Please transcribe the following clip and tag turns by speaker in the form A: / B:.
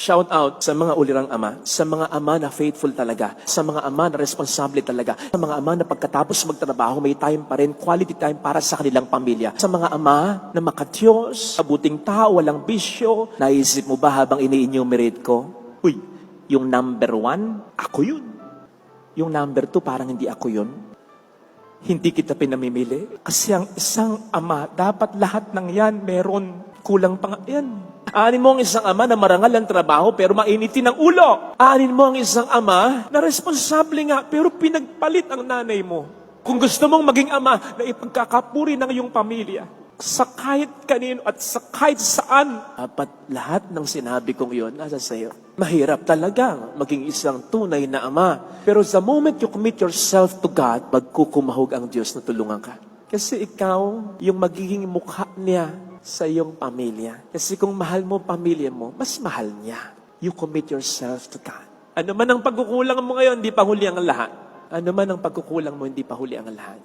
A: Shout out sa mga ulirang ama, sa mga ama na faithful talaga, sa mga ama na responsable talaga, sa mga ama na pagkatapos magtrabaho, may time pa rin, quality time para sa kanilang pamilya. Sa mga ama na makatiyos, mabuting tao, walang bisyo. Naisip mo ba habang ini-enumerate ko? Uy, yung number 1, ako yun. Yung number 2, parang hindi ako yun. Hindi kita pinamimili. Kasi ang isang ama, dapat lahat ng yan meron. Kulang pa nga yan. Aanin mo ang isang ama na marangal ang trabaho pero mainitin ang ulo. Aanin mo ang isang ama na responsable nga pero pinagpalit ang nanay mo. Kung gusto mong maging ama na ipagkakapuri ng iyong pamilya, sa kahit kanino at sa kahit saan, dapat lahat ng sinabi kong iyon nasa sayo. Mahirap talaga maging isang tunay na ama. Pero the moment you commit yourself to God, magkukumahog ang Diyos na tulungan ka. Kasi ikaw, yung magiging mukha niya sa iyong pamilya. Kasi kung mahal mo pamilya mo, mas mahal niya. You commit yourself to God. Ano man ang pagkukulang mo ngayon, hindi pa huli ang lahat. Ano man ang pagkukulang mo, hindi pa huli ang lahat.